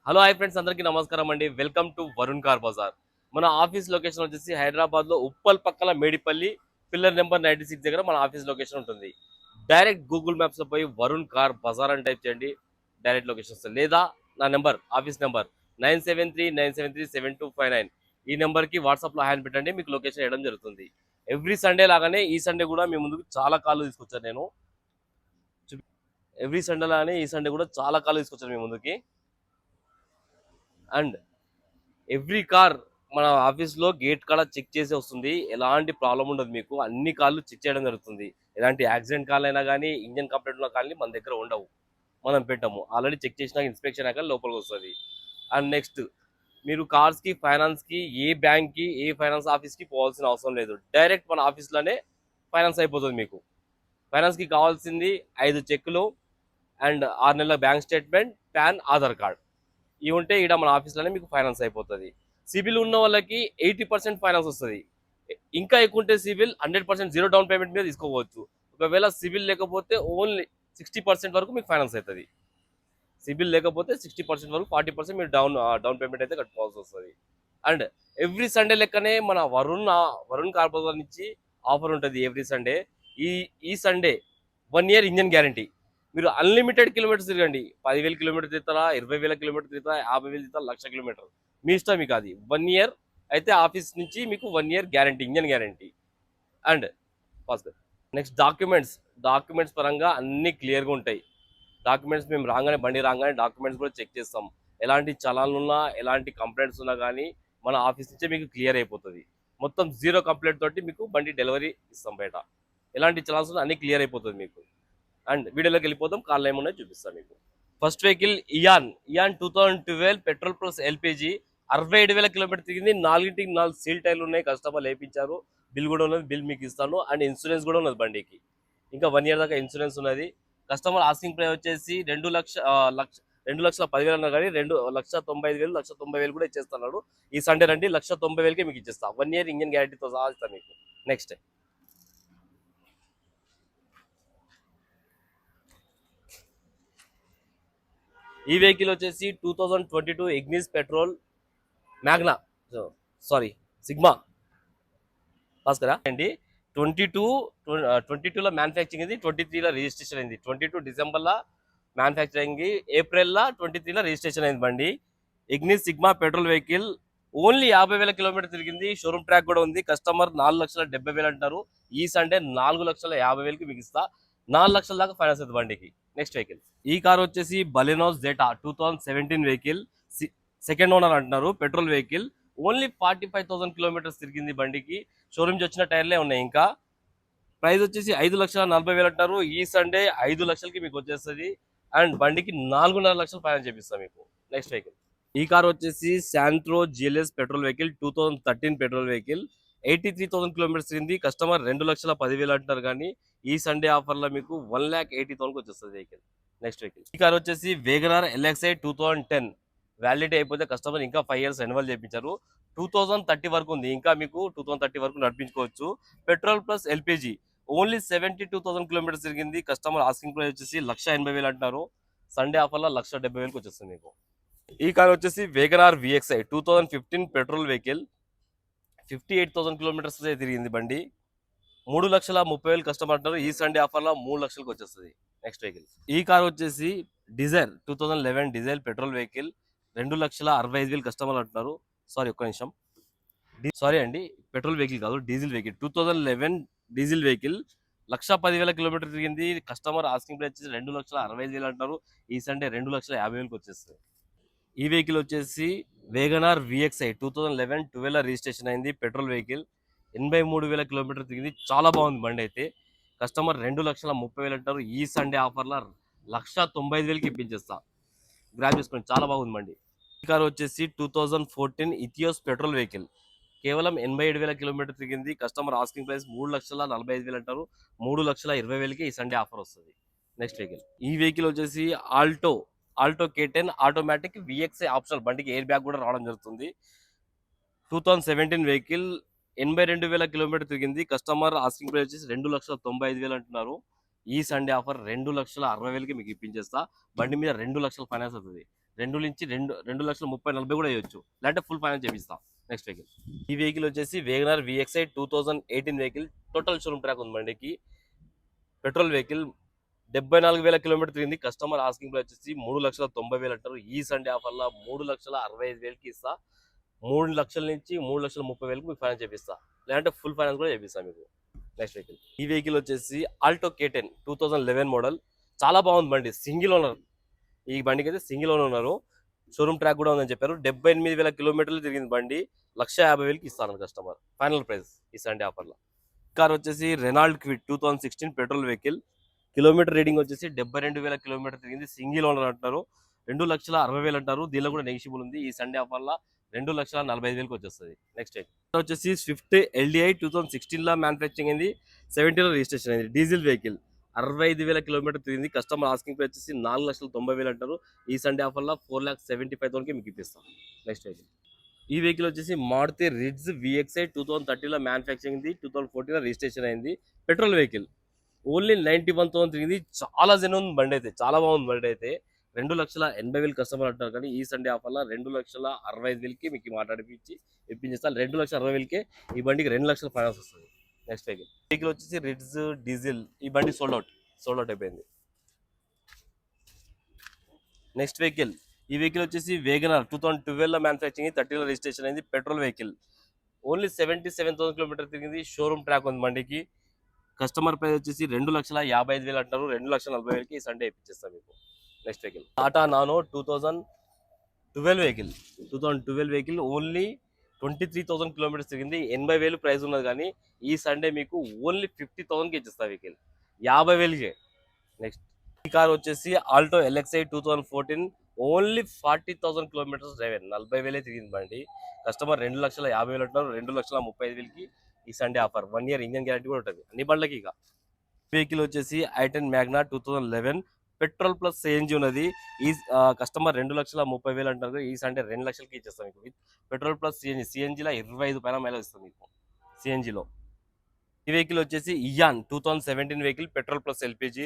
Hello hi friends, అందరికీ నమస్కారం అండి. Welcome to Varun car Bazaar. మన ఆఫీస్ లొకేషన్ వచ్చేసి హైదరాబాద్లో ఉప్పల్ పక్కల మేడిపల్లి పిల్లర్ నెంబర్ 96 దగ్గర మన ఆఫీస్ లొకేషన్ ఉంటుంది. డైరెక్ట్ గూగుల్ మ్యాప్స్లో పోయి వరుణ్ కార్ బజార్ అని టైప్ చేయండి, డైరెక్ట్ లొకేషన్ వస్తుంది. లేదా నా నెంబర్, ఆఫీస్ నెంబర్ 9739737259, ఈ నెంబర్కి వాట్సాప్లో హ్యాండ్ పెట్టండి, మీకు లొకేషన్ వేయడం జరుగుతుంది. ఎవ్రీ సండే లాగానే ఈ సండే కూడా మీ ముందుకు చాలా కాళ్ళు తీసుకొచ్చాను నేను. ఎవ్రీ సండే లాగానే ఈ సండే కూడా చాలా కాళ్ళు తీసుకొచ్చాను మీ ముందుకి. అండ్ ఎవ్రీ కార్ మన ఆఫీస్లో గేట్ కాడ చెక్ చేసి వస్తుంది. ఎలాంటి ప్రాబ్లం ఉండదు, మీకు అన్ని కార్లు చెక్ చేయడం జరుగుతుంది. ఎలాంటి యాక్సిడెంట్ కార్లు అయినా కానీ, ఇంజన్ కంప్లైంట్ ఉన్న కార్లు మన దగ్గర ఉండవు, మనం పెట్టాము. ఆల్రెడీ చెక్ చేసినా ఇన్స్పెక్షన్ అయ్యాక లోపలికి వస్తుంది. అండ్ నెక్స్ట్, మీరు కార్స్కి ఫైనాన్స్కి ఏ బ్యాంక్కి ఏ ఫైనాన్స్ ఆఫీస్కి పోవాల్సిన అవసరం లేదు. డైరెక్ట్ మన ఆఫీస్లోనే ఫైనాన్స్ అయిపోతుంది. మీకు ఫైనాన్స్కి కావాల్సింది 5 చెక్కులు అండ్ 6 నెలల bank statement, pan, Aadhaar card. ఇవి ఉంటే ఇక్కడ మన ఆఫీస్లోనే మీకు ఫైనాన్స్ అయిపోతుంది. సిబిల్ ఉన్న వాళ్ళకి 80% ఫైనాన్స్ వస్తుంది. ఇంకా ఎక్కువ ఉంటే సిబిల్ 100% జీరో డౌన్ పేమెంట్ మీద తీసుకోవచ్చు. ఒకవేళ సిబిల్ లేకపోతే ఓన్లీ 60% వరకు మీకు ఫైనాన్స్ అవుతుంది. సిబిల్ లేకపోతే 60% వరకు 40% మీరు డౌన్ పేమెంట్ అయితే కట్టుకోవాల్సి వస్తుంది. అండ్ ఎవ్రీ సండే లెక్కనే మన వరుణ్ కార్పొరేషన్ నుంచి ఆఫర్ ఉంటుంది ఎవ్రీ సండే. ఈ ఈ సండే 1 year ఇంజన్ గ్యారంటీ. మీరు అన్లిమిటెడ్ కిలోమీటర్స్ తిరగండి. 10,000 కిలోమీటర్ తిరుగుతారా, 20,000 కిలోమీటర్ తిరుగుతారా, 50,000 తిరుగుతారా, 1,00,000 కిలోమీటర్, మీ ఇష్టం. మీకు అది 1 year అయితే ఆఫీస్ నుంచి మీకు 1 year guarantee, engine guarantee. And first next documents పరంగా అన్ని క్లియర్గా ఉంటాయి. డాక్యుమెంట్స్ మేము బండి రాగానే డాక్యుమెంట్స్ కూడా చెక్ చేస్తాం. ఎలాంటి చలాన్లు ఉన్నా, ఎలాంటి కంప్లైంట్స్ ఉన్నా కానీ మన ఆఫీస్ నుంచే మీకు క్లియర్ అయిపోతుంది. మొత్తం జీరో కంప్లైంట్ తోటి మీకు బండి డెలివరీ ఇస్తాం. బయట ఎలాంటి చలాన్స్ ఉన్నా అన్ని క్లియర్ అయిపోతుంది మీకు. అండ్ వీడియోలోకి వెళ్ళిపోతాం, కార్లు ఏమున్నాయో చూపిస్తాను మీకు. First vehicle Eon 2012 petrol plus LPG, 67,000 kilometre తిరిగింది. 4కి 4 సీల్ టైర్లు ఉన్నాయి, కస్టమర్లు వేయించారు. బిల్ కూడా ఉన్నది, బిల్ మీకు ఇస్తాను. అండ్ ఇన్సూరెన్స్ కూడా ఉన్నది బండికి, ఇంకా 1 year దాకా ఇన్సూరెన్స్ ఉన్నది. కస్టమర్ ఆస్కింగ్ ప్రైస్ వచ్చేసి 2,10,000 అన్నారు, కానీ 2,95,000 1,90,000 కూడా ఇచ్చేస్తున్నాడు. ఈ సండే రండి, 1,90,000కే మీకు ఇచ్చేస్తా. 1 year ఇంజన్ గ్యారంటీతో సహా ఇస్తాను మీకు. నెక్స్ట్ ఈ వెహికల్ వచ్చేసి 2022 Ignis petrol Magna, sorry Sigma Bhaskara అండి. 22లో మ్యానుఫ్యాక్చరింగ్ అయింది, 23లో రిజిస్ట్రేషన్ అయింది. 22 డిసెంబర్లో మ్యానుఫ్యాక్చరింగ్, ఏప్రిల్లో 23లో రిజిస్ట్రేషన్ అయింది బండి. Ignis Sigma petrol vehicle only 50,000 kilometre తిరిగింది. షోరూమ్ ట్రాక్ కూడా ఉంది. కస్టమర్ 4,70,000 అంటారు. ఈ సండే 4,50,000కి మీకు ఇస్తా. 4,00,000 దాకా ఫైనాన్స్ అవుతుంది బండికి. నెక్స్ట్ వెహికల్, ఈ కార్ వచ్చేసి Baleno Zeta 2017 vehicle, second owner అంటున్నారు. పెట్రోల్ వెహికల్ ఓన్లీ 45,000 కిలోమీటర్స్ తిరిగింది బండికి. షోరూమ్ నుంచి వచ్చిన టైర్లే ఉన్నాయి. ఇంకా ప్రైస్ వచ్చేసి 5,40,000 అంటారు. ఈ సండే 5,00,000కి మీకు వచ్చేస్తుంది. అండ్ బండికి 4,50,000 ఫైనాన్స్ చేపిస్తాం మీకు. నెక్స్ట్ వెహికల్, ఈ కార్ వచ్చేసి Santro GLS petrol vehicle 2013 petrol vehicle, 83,000 kilometres తిరిగింది. కస్టమర్ 2,10,000 అంటారు, కానీ ఈ సండే ఆఫర్లో మీకు 1,80,000కి వచ్చేస్తుంది వెహికల్. నెక్స్ట్ వెహికల్, ఈ కార్ వచ్చేసి వేగనార్ ఎల్ఎక్స్ఐ 2010 వ్యాలిడిటీ అయిపోతే కస్టమర్ ఇంకా 5 years రెన్యువల్ చేయించారు. 2030 వరకు ఉంది, ఇంకా మీకు 2030 వరకు నడిపించుకోవచ్చు. Petrol plus LPG only 72,000 kilometres తిరిగింది. కస్టమర్ ఆస్కింగ్ ప్రైస్ వచ్చేసి 1,80,000 అంటారు. సండే ఆఫర్లో 1,70,000కి వచ్చేస్తుంది మీకు. ఈ కార్ వచ్చేసి Wagon R VXi 2015 petrol vehicle, 58,000 kilometres తిరిగింది బండి. 3,30,000 కస్టమర్ అంటారు. ఈ సండే ఆఫర్లో 3,00,000కి వచ్చేస్తుంది. నెక్స్ట్ వెహికల్, ఈ కార్ వచ్చేసి Dzire 2011 Dzire petrol vehicle, 2,65,000 customer అంటున్నారు. సారీ, ఒక్క నిమిషం, సారీ అండి, పెట్రోల్ వెహికల్ కాదు, diesel vehicle. 2011 diesel vehicle, 1,10,000 kilometre తిరిగింది. కస్టమర్ ఆస్కింగ్ ప్రైస్ వచ్చేసి 2,65,000 అంటారు. ఈ సండే 2,50,000కి వచ్చేస్తుంది. ఈ వెహికల్ వచ్చేసి వేగనార్ విఎక్స్ఐ 2011 రిజిస్ట్రేషన్ అయింది. పెట్రోల్ వెహికల్, 83,000 కిలోమీటర్ తిరిగింది. చాలా బాగుంది బండి అయితే. కస్టమర్ 2,30,000 అంటారు. ఈ సండే ఆఫర్లో 1,95,000కి ఇప్పించేస్తా. గ్రాప్ చేసుకోండి, చాలా బాగుంది బండి. ఈ కార్ వచ్చేసి 2014 ఇథియోస్ పెట్రోల్ వెహికల్, కేవలం 87,000 కిలోమీటర్ తిరిగింది. కస్టమర్ ఆస్కింగ్ ప్రైస్ 3,45,000 అంటారు. 3,20,000కి ఈ సండే ఆఫర్ వస్తుంది. నెక్స్ట్ వెహికల్, ఈ వెహికల్ వచ్చేసి Alto K10 automatic VXi optional, బండికి ఎయిర్ బ్యాగ్ కూడా రావడం జరుగుతుంది. 2017 వెహికల్, 82,000 కిలోమీటర్ తిరిగింది. కస్టమర్ ఆస్కింగ్ ప్రైస్ వచ్చేసి 2,95,000 అంటున్నారు. ఈ సండే ఆఫర్ 2,60,000కి మీకు ఇప్పించేస్తా. బండి మీద 2,00,000 ఫైనాన్స్ అవుతుంది. రెండు లక్షల 30-40 కూడా వేయొచ్చు, లేదంటే ఫుల్ ఫైనాన్స్ చేపిస్తాం. నెక్స్ట్ వెహికల్, ఈ వెహికల్ వచ్చేసి WagonR VXi 2018 vehicle, total showroom track ఉంది బండికి. పెట్రోల్ వెహికల్, 74,000 కిలోమీటర్ తిరిగింది. కస్టమర్ ఆస్కింగ్ ప్రైస్ వచ్చేసి 3,90,000 అంటారు. ఈ సండే ఆఫర్లో 3,65,000కి ఇస్తా. 3,00,000 నుంచి 3,30,000కి మీకు ఫైనాన్స్ చేపిస్తా, లేదంటే ఫుల్ ఫైనాన్స్ కూడా చేపిస్తా మీకు. నెక్స్ట్ వెహికల్, ఈ వెహికల్ వచ్చేసి ఆల్టో K10 2011 మోడల్, చాలా బాగుంది బండి. సింగిల్ ఓనర్, ఈ బండికి అయితే సింగిల్ ఓనర్ ఉన్నారు. షోరూమ్ ట్రాక్ కూడా ఉందని చెప్పారు. 78,000 కిలోమీటర్లు తిరిగింది బండి. 1,50,000కి ఇస్తాను కస్టమర్, ఫైనల్ ప్రైస్ ఈ సండే ఆఫర్లో. కార్ వచ్చేసి Renault Kwid 2016 petrol vehicle, kilometre reading వచ్చేసి 72,000 కిలోమీటర్ తిరిగింది. సింగిల్ ఓనర్ అంటారు. 2,60,000 అంటారు. దీనిలో కూడా నెగిషియబుల్ ఉంది. ఈ సండే ఆఫర్లో 2,45,000కి వచ్చేస్తుంది. నెక్స్ట్ వచ్చేసి స్విఫ్ట్ ఎల్డిఐ 2016 మ్యానుఫ్యాక్చరింగ్ అయింది, 17లో రిజిస్ట్రేషన్ అయింది. డీజిల్ వెహికల్, 65,000 కిలోమీటర్ తిరిగింది. కస్టమర్ ఆస్కింగ్ ప్రైస్ వచ్చేసి 4,90,000 అంటారు. ఈ సండే ఆఫర్లో 4,75,000కి మీకు ఇప్పిస్తాం. నెక్స్ట్ వెహికల్, ఈ వెహికల్ వచ్చేసి మారుతి రిడ్జ్ విఎక్స్ఐ 2013లో మ్యానుఫ్యాక్చరింగ్ అయింది, 2014లో రిజిస్ట్రేషన్ అయింది. పెట్రోల్ వెహికల్, ఓన్లీ 91,000 తిరిగింది. చాలా జెన్యూన్ బండి అయితే, చాలా బాగుంది బండి అయితే. 2,80,000 కస్టమర్ అంటారు, కానీ ఈ సండే ఆఫర్లో 2,65,000కి మీకు మాట్లాడిపించి ఇప్పించేస్తాను. 2,60,000కే ఈ బండికి 2,00,000 ఫైనాన్స్ వస్తుంది. నెక్స్ట్ వెహికల్ వచ్చేసి రిడ్జ్ డీజిల్, ఈ బండి సోల్డ్ అవుట్ అయిపోయింది. నెక్స్ట్ వెహికల్, ఈ వెహికల్ వచ్చేసి వేగనర్ 2012లో మ్యానుఫ్యాక్చరింగ్, 30లో రిజిస్ట్రేషన్ అయింది. పెట్రోల్ వెహికల్, ఓన్లీ 77,000 కిలోమీటర్ తిరిగింది. షోరూమ్ ట్రాక్ ఉంది బండికి. కస్టమర్ ప్రైస్ వచ్చేసి 2,55,000 అంటారు. 2,40,000కి ఈ సండే ఇప్పించేస్తాం మీకు. Next vehicle, Tata nano 2012 vehicle, only 23,000 kilometres తిరిగింది. 80,000 ప్రైస్ ఉన్నది, కానీ ఈ సండే మీకు ఓన్లీ 50,000కి ఇచ్చేస్తా వెహికల్, 50,000కే. నెక్స్ట్, ఈ కార్ వచ్చేసి Alto LXi 2014, only 40,000 kilometres drive, 40,000 తిరిగింది బండి. కస్టమర్ 2,50,000 అంటారు. 2,35,000కి ఈ Sunday offer. 1 year engine guarantee కూడా ఉంటుంది అన్ని బండ్లకి. ఇక వెహికల్ వచ్చేసి i ten Magna 2011 petrol plus CNG ఉన్నది. ఈ కస్టమర్ 2,30,000 అంటారు. ఈ సండే 2,00,000కి ఇచ్చేస్తాం మీకు విత్ పెట్రోల్ ప్లస్ సిఎన్జిలో 25 పైన మైలేజ్ వస్తుంది మీకు సిఎన్జిలో. ఈ వెహికల్ వచ్చేసి Eon 2017 vehicle, petrol plus LPG,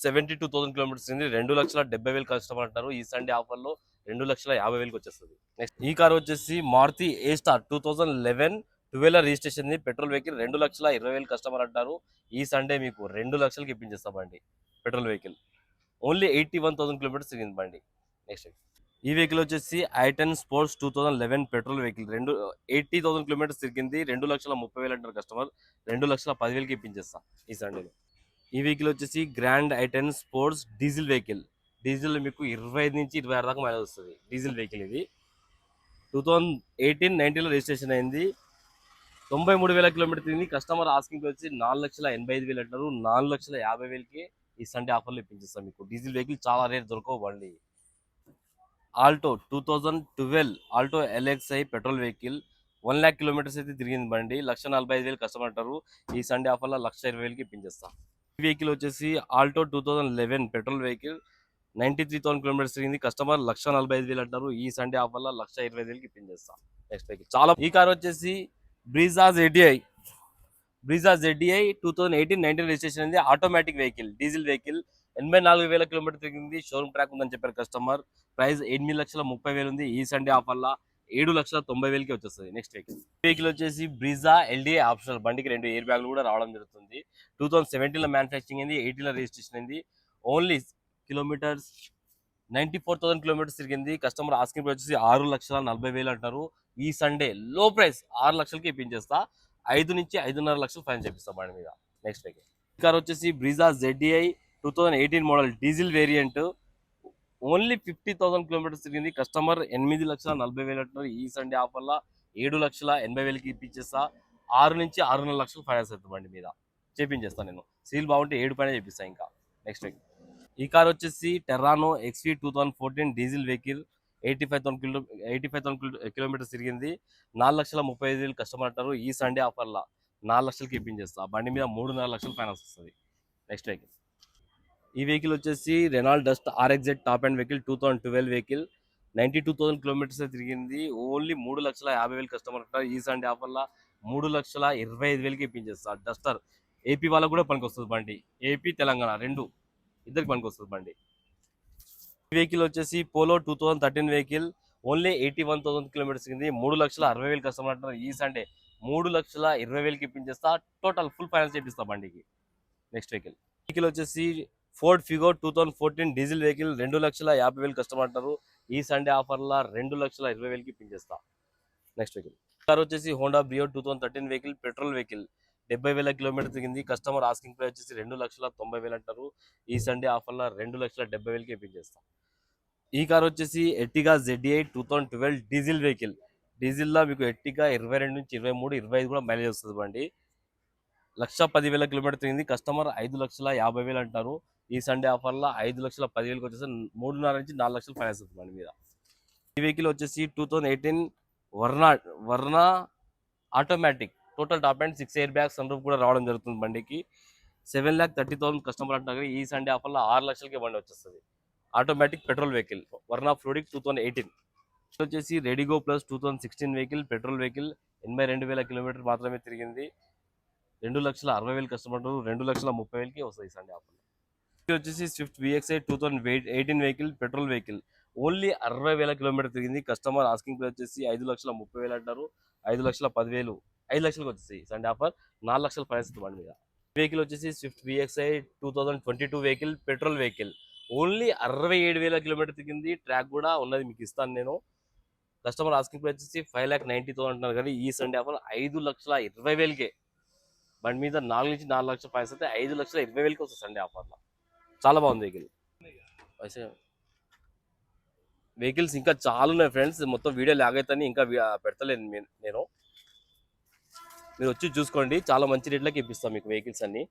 72,000 kilometres ఉంది. 2,70,000 కస్టమర్ అంటారు. ఈ సండే ఆఫర్లో 2,50,000కి వచ్చేస్తుంది. నెక్స్ట్, ఈ కార్ వచ్చేసి Maruti A star 2011 12 registration, petrol vehicle, 2,20,000 customer అంటారు. ఈ సండే మీకు 2,00,000కి ఇప్పించేస్తామండి. పెట్రోల్ వెహికల్, ఓన్లీ 81,000 కిలోమీటర్స్ తిరిగింది బండి. నెక్స్ట్, ఈ వెహికల్ వచ్చేసి i ten sports 2011 petrol vehicle, 80,000 kilometres తిరిగింది. 2,30,000 అంటారు కస్టమర్. 2,10,000కి ఇప్పించేస్తా ఈ సండేలో. ఈ వెహికల్ వచ్చేసి grand i ten sports diesel vehicle, diesel మీకు 25 నుంచి 26 దాకా మైలేజ్ వస్తుంది. డీజిల్ వెహికల్ ఇది 2018-19లో రిజిస్ట్రేషన్ అయింది. 93,000 కిలోమీటర్ తిరిగింది. కస్టమర్ ఆస్కింగ్ వచ్చి 4,85,000 అంటారు. 4,50,000కి ఈ సండే ఆఫర్లో ఇప్పించేస్తాం మీకు. డీజిల్ వెహికల్ చాలా రేట్ దొరకవు బండి. Alto 2012 Alto LXi petrol vehicle, 1,00,000 kilometres అయితే తిరిగింది బండి. 1,45,000 కస్టమర్ అంటారు. ఈ సండే ఆఫర్లో 1,20,000కి ఇప్పించేస్తాం. ఈ వెహికల్ వచ్చేసి ఆల్టో 2011 పెట్రోల్ వెహికల్, 93,000 కిలోమీటర్స్ తిరిగింది. కస్టమర్ 1,45,000 అంటారు. ఈ సండే ఆఫర్లో 1,20,000కి ఇప్పించేస్తాం. నెక్స్ట్ వెహికల్, చాలా ఈ కార్ వచ్చేసి బ్రీజా ZDI 2018-19 రిజిస్ట్రేషన్ అయింది. Automatic vehicle, diesel vehicle, 84,000 kilometre తిరిగింది. షోరూమ్ ట్రాక్ ఉందని చెప్పారు కస్టమర్. ప్రైస్ 8,30,000 ఉంది. ఈ సండే ఆఫర్లో 7,90,000కి వచ్చేస్తుంది. నెక్స్ట్ వెహికల్ వచ్చేసి బ్రీజా LDI ఆప్షనల్, బండికి 2 ఎయిర్ బ్యాగ్లు కూడా రావడం జరుగుతుంది. 2017లో మ్యానుఫ్యాక్చరింగ్ అయింది, 18లో రిజిస్ట్రేషన్ అయింది. ఓన్లీ కిలోమీటర్స్ 94,000 కిలోమీటర్స్ తిరిగింది. కస్టమర్ ఆస్కింగ్ ప్రైస్ వచ్చేసి 6,40,000 అంటారు. ఈ సండే లో ప్రైస్ 6,00,000కి ఇప్పించేస్తా. 5 నుంచి 5.5 లక్షలు ఫైన్ చేపిస్తాం బండి మీద. నెక్స్ట్ వెహికల్, ఈ కార్ వచ్చేసి Brezza ZDI 2018 model diesel variant, only 50,000 kilometres తిరిగింది. కస్టమర్ 8,40,000 అంటారు. ఈ సండే ఆఫర్లో 7,80,000కి ఇప్పించేస్తా. 6 నుంచి 6.5 లక్షలు ఫైనాన్స్ అవుతుంది బండి మీద చేపించేస్తాను నేను. సీల్ బాగుంటే 7 పైన చేపిస్తా ఇంకా. నెక్స్ట్ వెహికల్, ఈ కార్ వచ్చేసి టెర్రానో XV 2014 డీజిల్ వెహికల్, 85,000 కిలోమీటర్స్ తిరిగింది. 4,35,000 కస్టమర్ అంటారు. ఈ సండే ఆఫర్లో 4,00,000కి ఇప్పించేస్తా. బండి మీద 3.5 లక్షలు ఫైనాన్స్ వస్తుంది. నెక్స్ట్ వెహికల్, ఈ వెహికల్ వచ్చేసి Renault Duster RXZ top end vehicle, 2012 vehicle, 92,000 kilometres తిరిగింది. ఓన్లీ 3,50,000 కస్టమర్ అంటారు. ఈ సండే ఆఫర్లో 3,25,000కి ఇప్పించేస్తా. డస్టర్ ఏపీ వాళ్ళకు కూడా పనికి వస్తుంది బండి. ఏపీ తెలంగాణ రెండు ఇద్దరికి పనికి వస్తుంది బండి. ఈ వెహికల్ వచ్చేసి పోలో 2013 వెహికల్, ఓన్లీ 81,000 కిలోమీటర్స్ తిరిగింది. 3,60,000 కస్టమర్ అంటారు. ఈ సండే 3,20,000కి ఇప్పించేస్తా. టోటల్ ఫుల్ ఫైనాన్స్ చేపిస్తా బండికి. నెక్స్ట్ వెహికల్ వచ్చేసి Ford Figo 2014 diesel vehicle, 2,50,000 customer అంటారు. ఈ సండే ఆఫర్లా 2,20,000కి ఇప్పించేస్తా. నెక్స్ట్ వెహికల్ కార్ వచ్చేసి Honda Brio 2013 vehicle, petrol vehicle, 70,000 kilometre తిరిగింది. కస్టమర్ ఆస్కింగ్ ప్రైస్ వచ్చేసి 2,90,000 అంటారు. ఈ సండే ఆఫర్లా 2,70,000కి ఇప్పించేస్తాం. ఈ కార్ వచ్చేసి ఎర్టిగా ZD8 2012 డీజిల్ వెహికల్. డీజిల్లో మీకు ఎర్టిగా 22 నుంచి 23, 25 కూడా మైలేజ్ వస్తుంది బండి. 1,10,000 కిలోమీటర్ తిరిగింది. కస్టమర్ 5,50,000 అంటారు. ఈ సండే ఆఫర్లో 5,10,000కి వచ్చేసి 3.5 నుంచి 4 లక్షలు ఫైనాన్స్ అవుతుంది బండి మీద. ఈ వెహికల్ వచ్చేసి 2018 Verna automatic, total top end 6 air bags, sun roof కూడా రావడం జరుగుతుంది బండికి. 7,30,000 కస్టమర్ అంటారు. ఈ సండే ఆఫర్లో 6 లక్షలకి బండి వచ్చేస్తుంది. Automatic petrol vehicle Verna Fluidic 2018 వచ్చేసి Redi Go plus 2016 vehicle, petrol vehicle, 82,000 kilometre మాత్రమే తిరిగింది. 2,60,000 కస్టమర్, 2,30,000కి వస్తుంది సండే ఆఫర్. ఇది వచ్చేసి Swift VXI 2018 vehicle, petrol vehicle, only 60,000 kilometre తిరిగింది. కస్టమర్ ఆస్కింగ్ ప్రైస్ వచ్చేసి 5,30,000 అంటారు. 5,10,000, 5 లక్షలకు వచ్చేసి సండే ఆఫర్ 4 లక్షల ప్రైస్ బండి మీద. వెహికల్ వచ్చేసి Swift VXI 2022 vehicle, petrol vehicle, only 67,000 kilometre తిరిగింది. ట్రాక్ కూడా ఉన్నది మీకు ఇస్తాను నేను. కస్టమర్ ఆస్కింగ్ ప్రైస్ వచ్చేసి 5,90,000 అంటున్నారు. కానీ ఈ సండే ఆఫర్ 5,20,000కే బండి మీద 4 నుంచి 4 లక్షల ప్రైస్ అయితే 5,20,000కి వస్తుంది సండే ఆఫర్లో. చాలా బాగుంది వెహికల్. వెహికల్స్ ఇంకా చాలా ఉన్నాయి ఫ్రెండ్స్. మొత్తం వీడియో లాగ్ అవుతాయని ఇంకా పెడతలేను నేను. మీరు వచ్చి చూసుకోండి. చాలా మంచి రేట్లకి ఇప్పిస్తాను మీకు వెహికల్స్ అన్ని.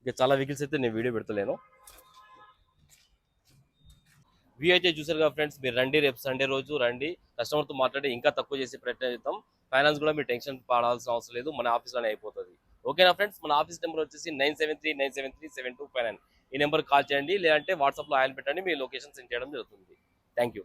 ఇంకా చాలా వెహికల్స్ అయితే నేను వీడియో పెడతలేను. వ్యూ అయితే చూసారు కదా ఫ్రెండ్స్. మీరు రండి, రేపు సండే రోజు రండి. కస్టమర్తో మాట్లాడి ఇంకా తక్కువ చేసే ప్రయత్నం చేద్దాం. ఫైనాన్స్ కూడా మీరు టెన్షన్ పడాల్సిన అవసరం లేదు, మన ఆఫీస్లోనే అయిపోతుంది. ఓకేనా ఫ్రెండ్స్. మన ఆఫీస్ నెంబర్ వచ్చేసి 973-973-7259. ఈ నెంబర్ కాల్ చేయండి, లేదంటే వాట్సాప్లో ఆయన పెట్టండి, మీ లొకేషన్ సెండ్ చేయడం జరుగుతుంది. Thank you.